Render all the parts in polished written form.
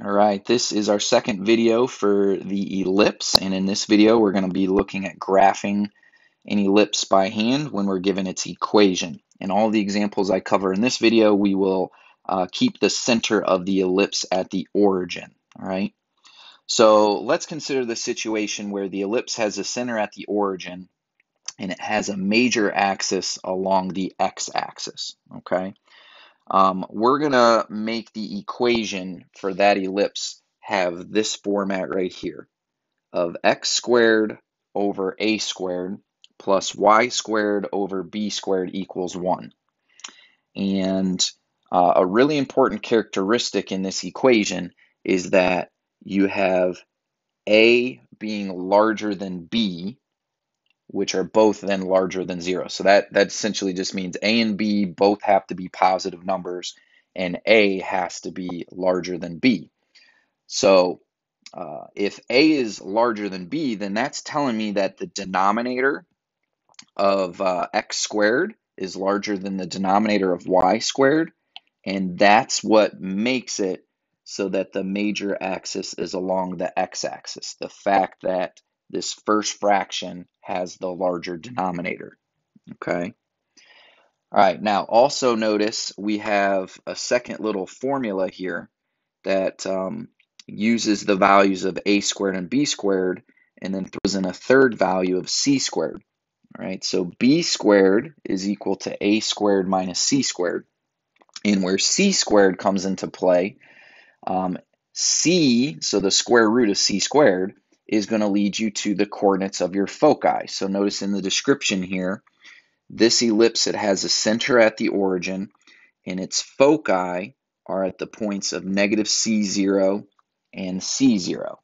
All right, this is our second video for the ellipse, and in this video we're going to be looking at graphing an ellipse by hand when we're given its equation. In all the examples I cover in this video, we will keep the center of the ellipse at the origin. All right, so let's consider the situation where the ellipse has a center at the origin and it has a major axis along the x-axis. Okay. We're going to make the equation for that ellipse have this format right here of x squared over a squared plus y squared over b squared equals 1. And a really important characteristic in this equation is that you have a being larger than b, which are both then larger than 0. So that essentially just means a and b both have to be positive numbers, and a has to be larger than b. So if a is larger than b, then that's telling me that the denominator of x squared is larger than the denominator of y squared, and that's what makes it so that the major axis is along the x-axis, the fact that this first fraction has the larger denominator. Okay. All right, now also notice we have a second little formula here that uses the values of a squared and b squared and then throws in a third value of c squared. All right, so b squared is equal to a squared minus c squared. And where c squared comes into play, c, so the square root of c squared, is going to lead you to the coordinates of your foci. So notice in the description here, this ellipse, it has a center at the origin, and its foci are at the points of negative c0 and c0.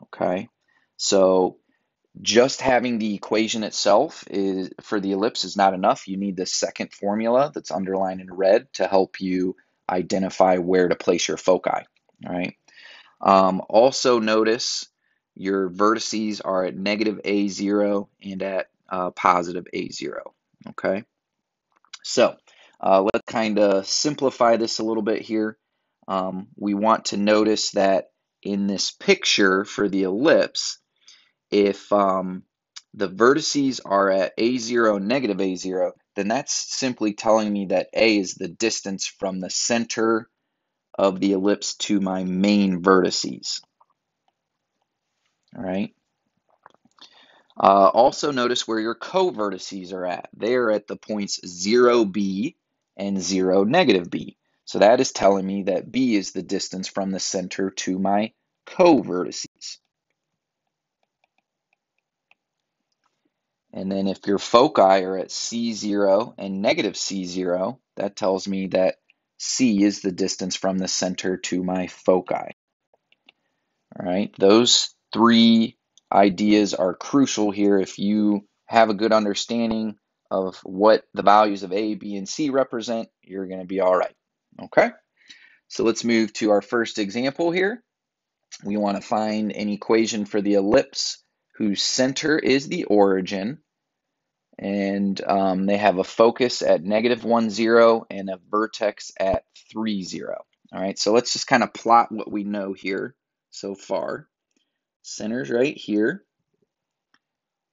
Okay, so just having the equation itself is for the ellipse is not enough. You need the second formula that's underlined in red to help you identify where to place your foci. All right. Also notice your vertices are at negative a0 and at positive a0. Okay. So let's kind of simplify this a little bit here. We want to notice that in this picture for the ellipse, if the vertices are at a0, negative a0, then that's simply telling me that a is the distance from the center of the ellipse to my main vertices. All right. Also notice where your co-vertices are at. They are at the points 0b and 0, negative b. So that is telling me that b is the distance from the center to my co-vertices. And then if your foci are at C0 and negative C0, that tells me that C is the distance from the center to my foci. All right, those three ideas are crucial here. If you have a good understanding of what the values of A, B, and C represent, you're going to be all right. Okay, so let's move to our first example here. We want to find an equation for the ellipse whose center is the origin, and they have a focus at negative 1, 0 and a vertex at 3, 0. All right, so let's just kind of plot what we know here so far. Center's right here,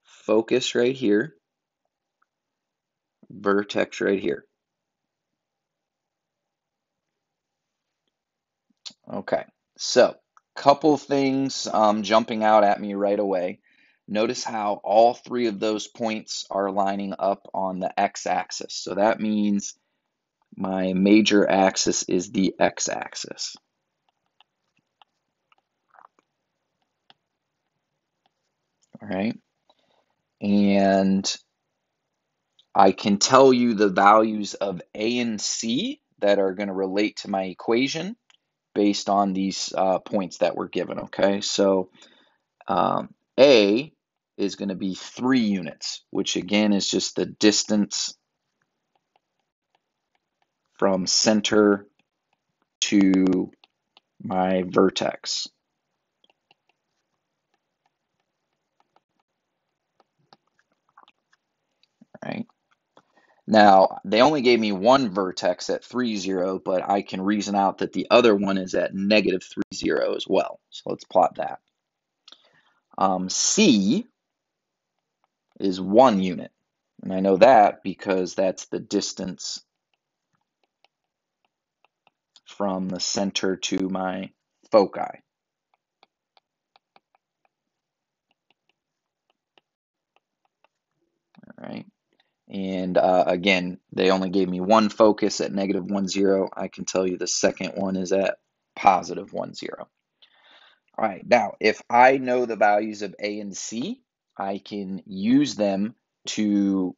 focus right here, vertex right here. Okay, so couple things jumping out at me right away. Notice how all three of those points are lining up on the x-axis. So that means my major axis is the x-axis. All right, and I can tell you the values of A and C that are going to relate to my equation based on these points that were given. Okay, so A is going to be 3 units, which again is just the distance from center to my vertex. Right. Now, they only gave me one vertex at 3, 0, but I can reason out that the other one is at negative 3, 0 as well. So let's plot that. C is 1 unit. And I know that because that's the distance from the center to my foci. All right. And again, they only gave me one focus at negative 1, 0. I can tell you the second one is at positive 1, 0. All right, now if I know the values of A and C, I can use them to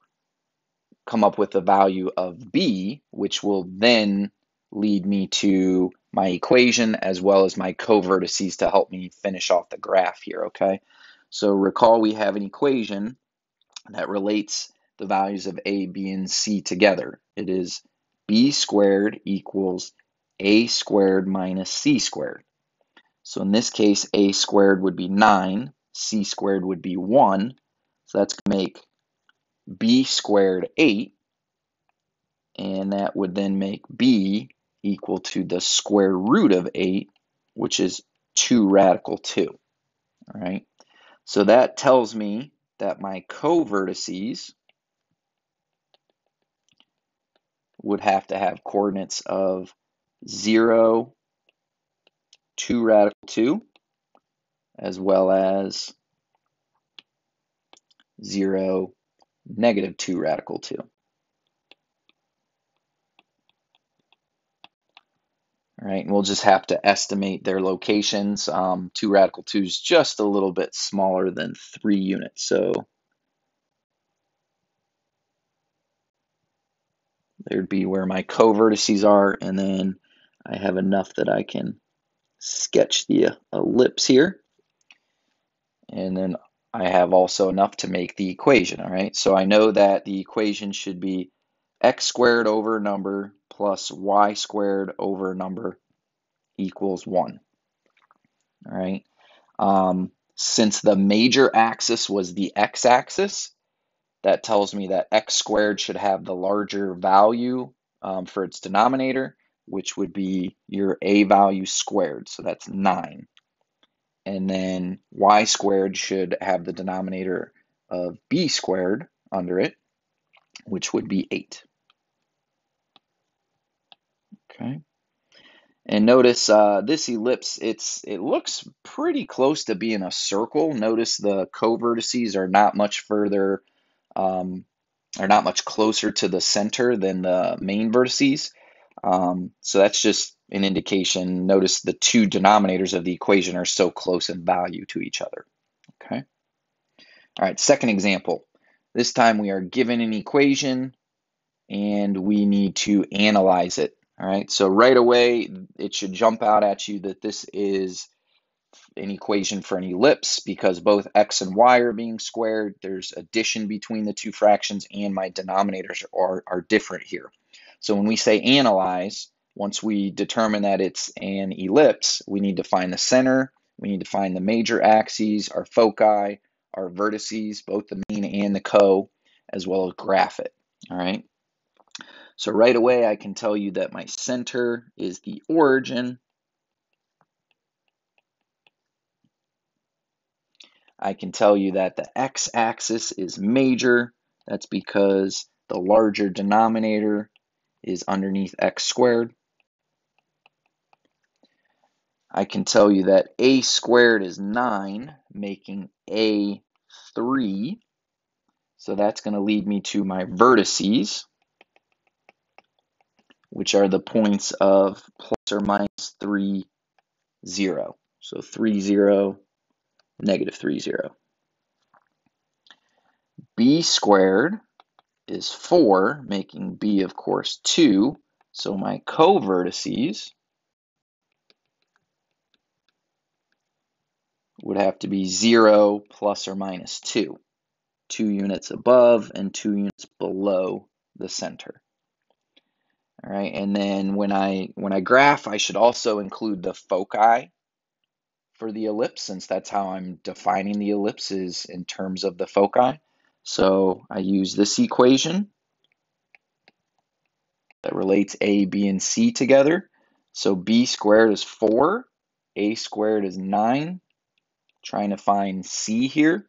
come up with the value of B, which will then lead me to my equation as well as my covertices to help me finish off the graph here, okay? So recall we have an equation that relates the values of A, B, and C together. It is B squared equals A squared minus C squared. So in this case, A squared would be 9, C squared would be 1. So that's going to make B squared 8, and that would then make B equal to the square root of 8, which is 2 radical 2. All right. So that tells me that my covertices would have to have coordinates of 0, 2 radical 2, as well as 0, negative 2 radical 2. All right, and we'll just have to estimate their locations. 2 radical 2 is just a little bit smaller than 3 units, so there'd be where my covertices are, and then I have enough that I can sketch the ellipse here, and then I have also enough to make the equation. All right, so I know that the equation should be x squared over a number plus y squared over a number equals 1. All right. Since the major axis was the x-axis, that tells me that x squared should have the larger value for its denominator, which would be your a value squared, so that's 9. And then y squared should have the denominator of b squared under it, which would be 8. Okay. And notice this ellipse, it looks pretty close to being a circle. Notice the covertices are not much further, are not much closer to the center than the main vertices. So that's just an indication. Notice the two denominators of the equation are so close in value to each other. Okay. All right, second example. This time we are given an equation and we need to analyze it. All right, so right away, it should jump out at you that this is an equation for an ellipse because both x and y are being squared. There's addition between the two fractions, and my denominators are different here. So when we say analyze, once we determine that it's an ellipse, we need to find the center, we need to find the major axes, our foci, our vertices, both the mean and the co, as well as graph it. All right. So right away, I can tell you that my center is the origin. I can tell you that the x-axis is major. That's because the larger denominator is underneath x squared. I can tell you that a squared is 9, making a 3. So that's going to lead me to my vertices, which are the points of plus or minus 3, 0. So 3, 0, negative 3, 0. B squared is 4, making b, of course, 2. So my covertices would have to be 0 plus or minus 2. 2 units above and 2 units below the center. All right, and then when I graph, I should also include the foci for the ellipse, since that's how I'm defining the ellipse is in terms of the foci. So I use this equation, that relates a, b, and c together. So b squared is 4, a squared is 9. Trying to find c here.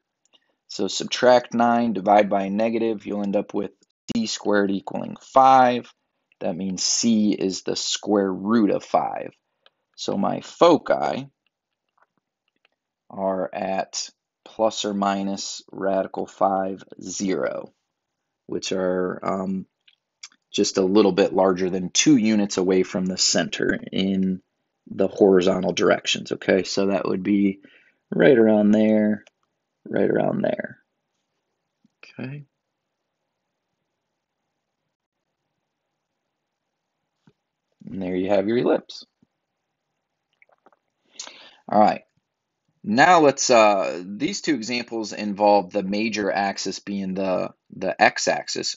So subtract 9, divide by a negative, you'll end up with c squared equaling 5. That means c is the square root of 5. So my foci are at plus or minus radical 5, 0, which are just a little bit larger than 2 units away from the center in the horizontal directions. Okay, so that would be right around there, right around there. Okay. And there you have your ellipse. All right. Now let's, these two examples involve the major axis being the x-axis.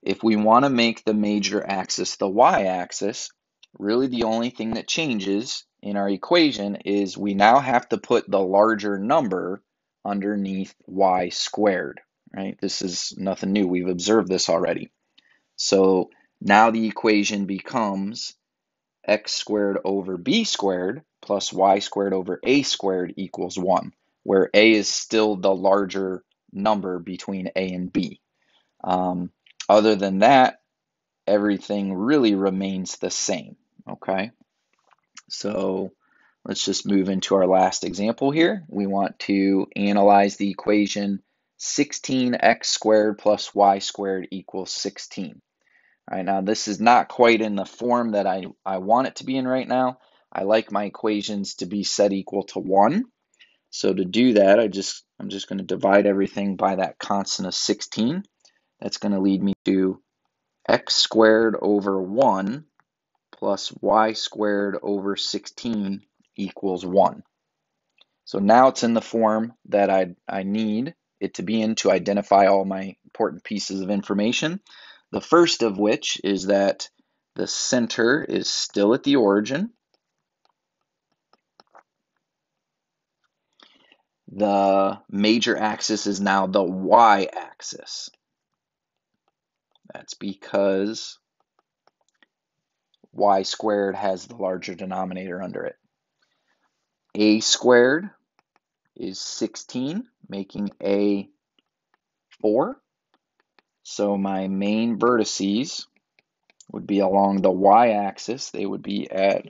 If we want to make the major axis the y-axis, really the only thing that changes in our equation is we now have to put the larger number underneath y squared, right? This is nothing new. We've observed this already. So now the equation becomes x squared over b squared plus y squared over a squared equals 1, where a is still the larger number between a and b. Other than that, everything really remains the same, okay? So let's just move into our last example here. We want to analyze the equation 16x squared plus y squared equals 16. All right, now this is not quite in the form that I want it to be in right now. I like my equations to be set equal to 1. So to do that, I'm just going to divide everything by that constant of 16. That's going to lead me to x squared over 1 plus y squared over 16 equals 1. So now it's in the form that I need it to be in to identify all my important pieces of information. The first of which is that the center is still at the origin. The major axis is now the y-axis. That's because y squared has the larger denominator under it. A squared is 16, making a 4. So my main vertices would be along the y-axis. They would be at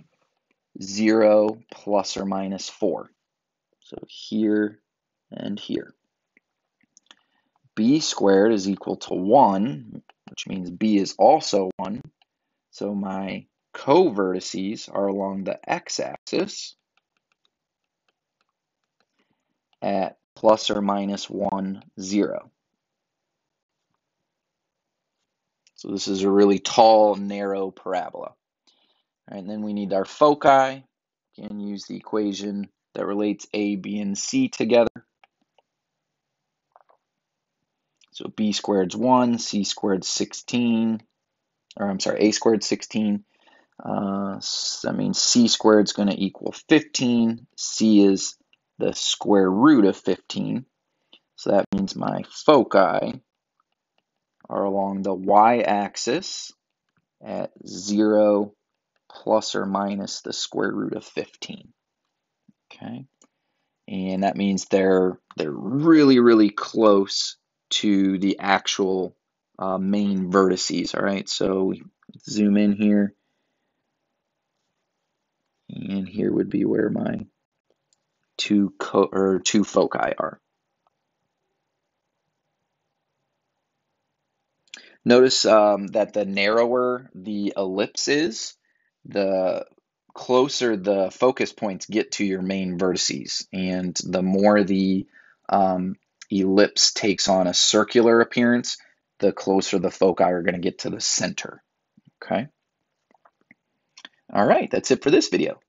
0 plus or minus 4. So here and here. B squared is equal to 1, which means B is also 1. So my co-vertices are along the x-axis at plus or minus 1, 0. So this is a really tall, narrow parabola. All right, and then we need our foci. Again, use the equation that relates A, B, and C together. So B squared is 1, C squared 16, or I'm sorry, A squared 16. That means C squared is going to equal 15. C is the square root of 15. So that means my foci are along the y-axis at 0 plus or minus the square root of 15. Okay, and that means they're really, really close to the actual main vertices. All right, so we zoom in here, and here would be where my two foci are. Notice that the narrower the ellipse is, the closer the focus points get to your main vertices, and the more the ellipse takes on a circular appearance, the closer the foci are going to get to the center. Okay. All right, that's it for this video.